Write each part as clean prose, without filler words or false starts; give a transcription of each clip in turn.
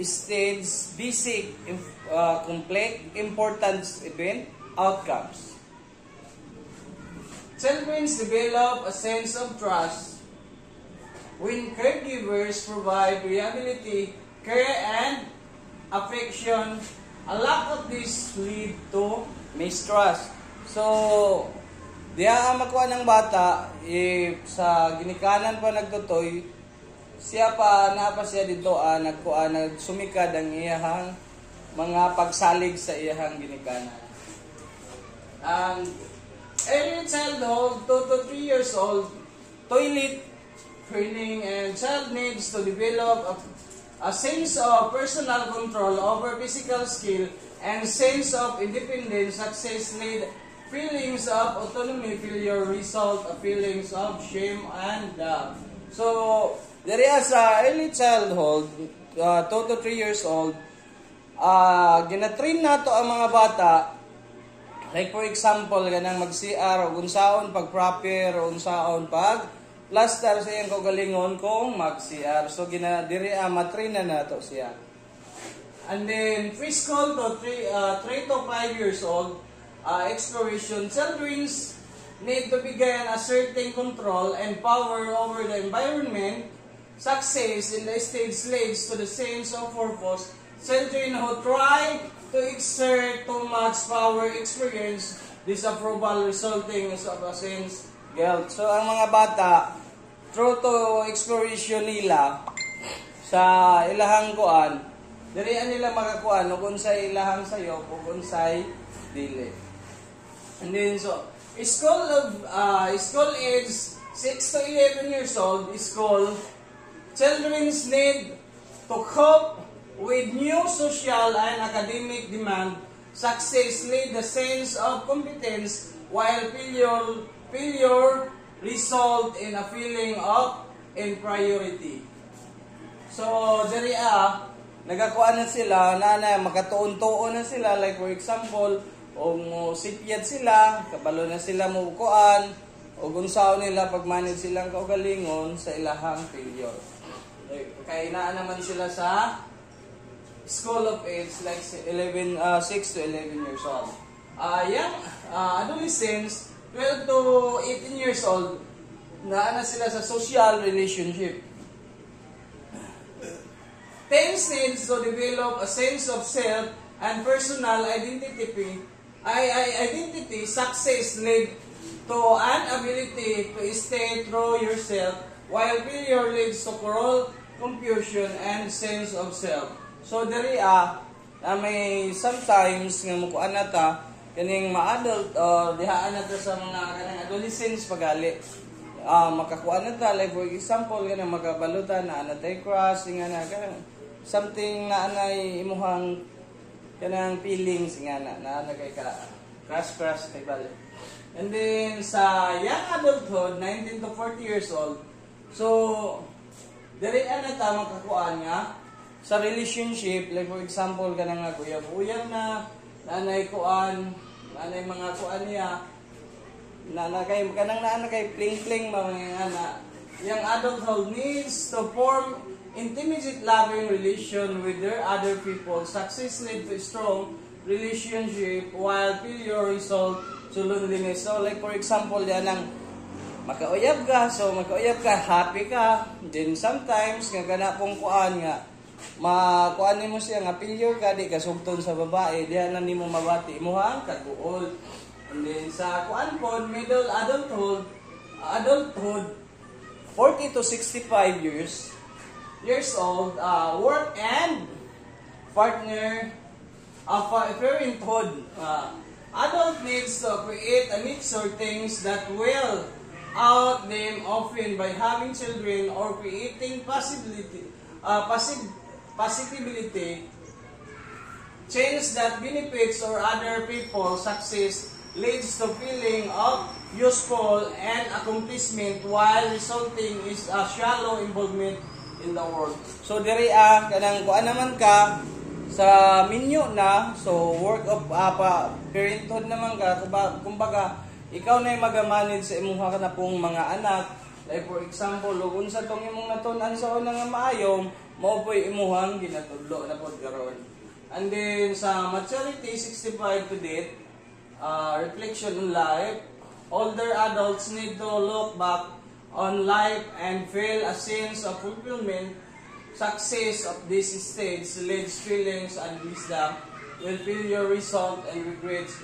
stage basic complete importance event outcomes. Children develop a sense of trust when caregivers provide reliability, care, and affection. A lack of this lead to mistrust. So, diya makuha ng bata, sa ginikanan pa nagtutoy, siya pa, napa siya dito, nagsumikad ang iyahang mga pagsalig sa iyahang ginikanan. Early childhood, 2 to 3 years old, toilet training, and child needs to develop a sense of personal control over physical skill and sense of independence. Success lead feelings of autonomy, failure result of feelings of shame and doubt. So, there is early childhood, 2 to 3 years old, ginatrain nato ang mga bata, like for example, ganang mag-CR, o unsaon pag proper, o unsaon pag plaster sa iyang kagalingon kung mag-CR. So, matrain na nato siya. And then, preschool to 3 to 5 years old, exploration. Children need to begin a certain control and power over the environment. Success in the stage leads to the sense of purpose. Children who try to exert too much power experience disapproval resulting of a sense guilt. So, ang mga bata, through to exploration nila sa ilahang kuan, dirian nila makakuan o kung sa ilahang sayo o kung sa dili. And then, so, school age 6 to 11 years old, school, children need to cope with new social and academic demand. Success lead the sense of competence, while failure result in a feeling of inferiority. So, diri nagakuan na sila, makatuon-tuon na sila, like for example, o sipyat sila, kabalo na sila mukuan, o kung saan nila pag-manage silang kaugalingon sa ilahang failure. Kainaan naman sila sa school of age, like 6 to 11 years old. Young adolescents, 12 to 18 years old, naana sila sa social relationship. Teens needs to develop a sense of self and personal identity. Success lead to an ability to stay true yourself, while failure leads to confusion and sense of self. So diri may sometimes nga mukuan nata kaning ma-adult or dihaan nata sa mga kanang adolescents pagali. Makakuan nata, like for example kanang magabalutan na anatay crush nga na kanang something na anay imuhang kanang feelings nga na kay ka crush kay bali. And then sa young adulthood, 19 to 40 years old, so diri nata makakuan nga sa relationship, like for example kanang uyab-uyab na nanay kuan, nanay mga kuan niya, nanay kay pling-pling mga ana. Young adulthood needs to form intimate loving relation with their other people. Success lead to strong relationship, while failure result to loneliness. So like for example, yan ang makauyab ka, happy ka, then sometimes nga ganapong kuan nga makuan nimo siya nga failure ka, di ka sugton sa babae, diha na nimo mabati mo ang kaguol. And then sa kuan pod, middle adulthood 40 to 65 years old, work and partner of parenthood. Adult needs to create a mixture of things that will out them often by having children or creating possibility change that benefits or other people. Success leads to feeling of useful and accomplishment, while resulting is a shallow involvement in the world. So diri kanang kuan naman ka sa minyo na, so work of parenthood naman ka, kumbaga ikaw na yung mag-manage sa imong kanapong mga anak. Like for example, kung sa tong imong natunan sa una nga maayong, mao po'y imuhang ginatudlo na pod karon. And then sa maturity 65 to date, reflection on life, older adults need to look back on life and feel a sense of fulfillment. Success of this stage leads feelings and wisdom will fill your result and regrets,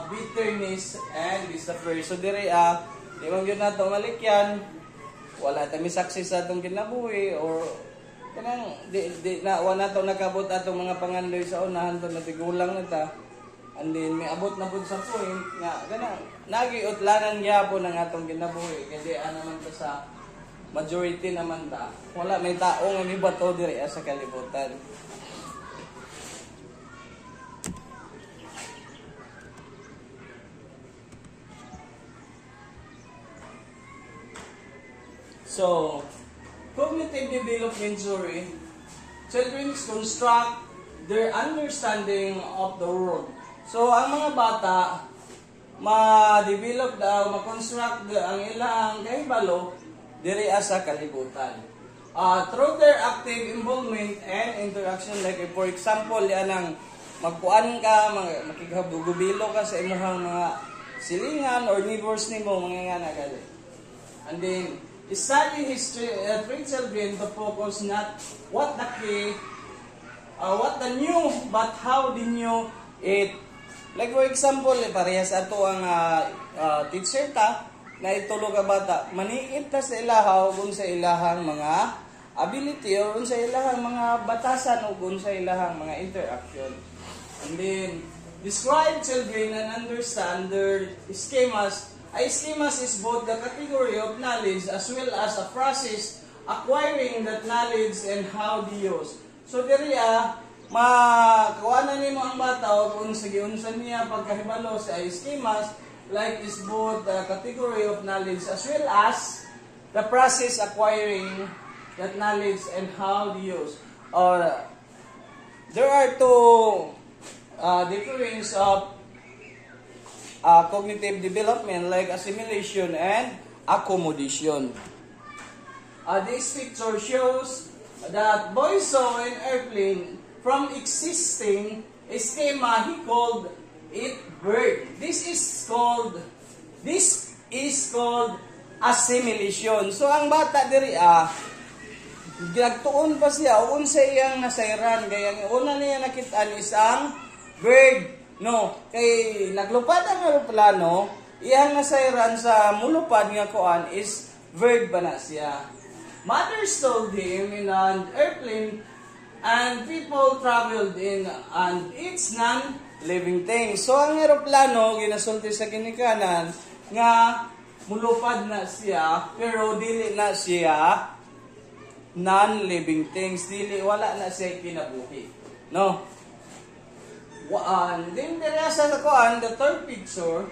bitterness and disappear. So dire di man gyud nato malikyan, wala ta mi success sa atong kinabuhi or kanang di na wala nato nakabot atong mga pangandoy sa unahan to natigulang na ta. And then may abot na pud sa point nga kanang nagiutlanan gyapon ang atong kinabuhi kay di naman ta sa majority naman ta. Wala may tao nga mibato diri sa kalibutan. So, cognitive development theory, children construct their understanding of the world. So, ang mga bata, ma-develop daw, ma-construct ang ilang kahibalo diri sa kalibutan. Through their active involvement and interaction, like for example, yan ang magkuan ka, makikabugubilo ka sa imuhang mga silingan or neighbors nimo mga nga gali. And then, study history train children to focus not what the key, what the new, but how the new it. Like for example, parehas ato ang teacher ta na itulog ka bata, maniit ta sa ilahaw kung sa ilahang mga ability or kung sa ilahang mga batasan o kung sa ilahang mga interaction. And then, describe children and understand their schemas. Schemas is both the category of knowledge as well as a process acquiring that knowledge and how to use. So diri makawanan nimo ang bata o kung sa giunsan niya pagkahibalo sa schemas, like is both the category of knowledge as well as the process acquiring that knowledge and how to use. Or there are two difference of cognitive development like assimilation and accommodation. This picture shows that boy saw an airplane from existing schema. He called it bird. This is called assimilation. So ang bata diri nagtuon pa siya unsa iyang nasayran kaya ang una niya nakita is ang bird. No, kay naglupad ang aeroplano, iyang nasayran sa mulupad nga kuan is bird ba na siya. Mothers told him in an airplane and people traveled in and it's non-living thing. So ang aeroplano ginasulti sa ginikanan nga mulupad na siya pero dili na siya non-living things, dili wala na siya kinabuhi. No. Then there is the third picture,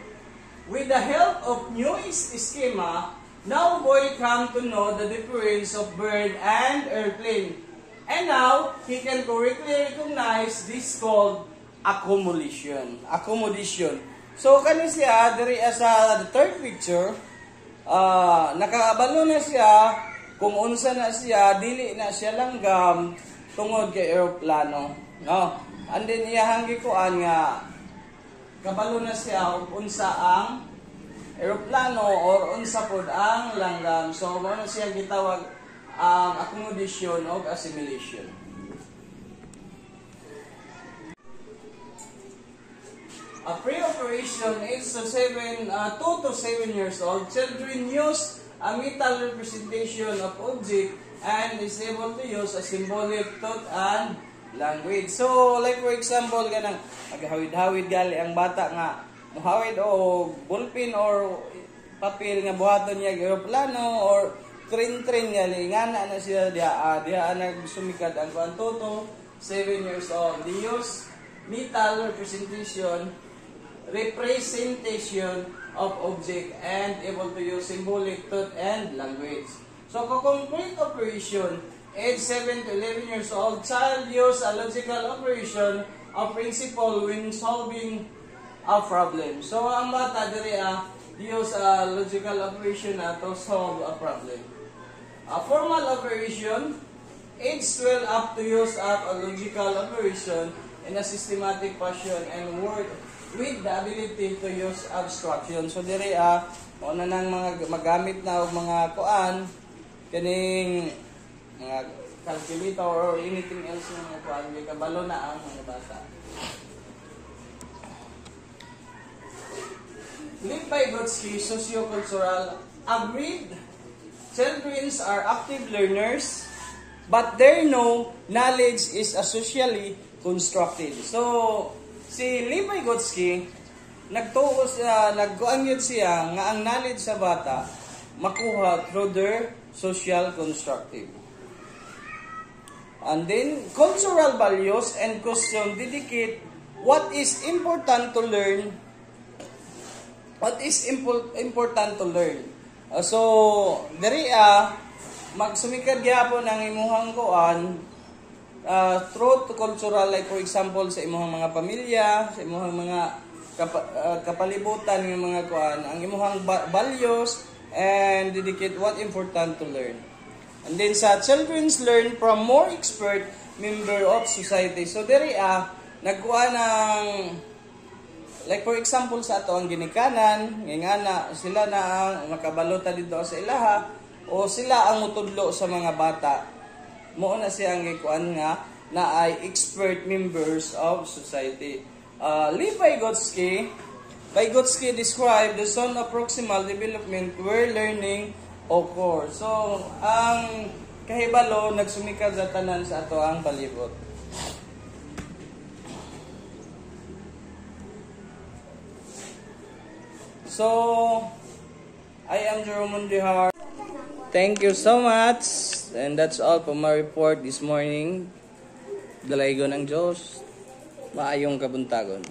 with the help of new schema, now boy come to know the difference of bird and airplane. And now, he can correctly recognize this called accommodation. So, kani siya, diri sa the third picture, nakabalo na siya, kung unsa na siya, dili na siya langgam, tungod kay aeroplano. No? And then iyahang gikuan nga kabalo na siya unsa ang eroplano or unsa pod ang langgam. So mo na siya gitawag ang accommodation o assimilation. A pre-operation age of 2 to 7 years old, children use a mental representation of object and is able to use a symbolic thought and language. So, like for example, ganang maghawid-hawid gali ang bata nga muhawid o ballpen or papel nga buhaton niya aeroplano or train gali nga na siya diha nagsumikad ang kuantoto 7 years old. They use mental representation of object and able to use symbolic thought and language. So, complete operation, age 7 to 11 years old, child use a logical operation of principle when solving a problem. So, ang bata diri use a logical operation to solve a problem. A formal operation age 12 up to use up a logical operation in a systematic fashion and work with the ability to use abstraction. So diri una nang mga magamit na og mga kuan kaning mga calculator or anything else na mga kuan kay kabalo na ang mga bata. Lev Vygotsky, sociocultural, agreed children are active learners, but they know knowledge is socially constructed. So, si Lev Vygotsky, nagkuan yun siya nga ang knowledge sa bata makuha through their social constructive. And then, cultural values and custom dedicate what is important to learn. What is important to learn. So, diri magsumikad gyapon ang imuhang kuan through to cultural, like for example sa imuhang mga pamilya, sa imuhang mga kapalibutan ng mga kuan, ang imuhang values and dedicate what important to learn. And then sa children's learn from more expert member of society. So diri nagkuan ng like for example sa ato ang ginikanan, ngana sila na ang makabalota dito sa ilaha o sila ang mutudlo sa mga bata. Mao na siya ang gikuan nga na ay expert members of society. Lev Vygotsky described the zone of proximal development where learning occurs. So, ang kahibalo nagsumikad sa tanan sa ato ang palibot. So, I am Jerome Mundihar. Thank you so much. And that's all for my report this morning. Dalaygon ang Diyos. Maayong kabuntagon.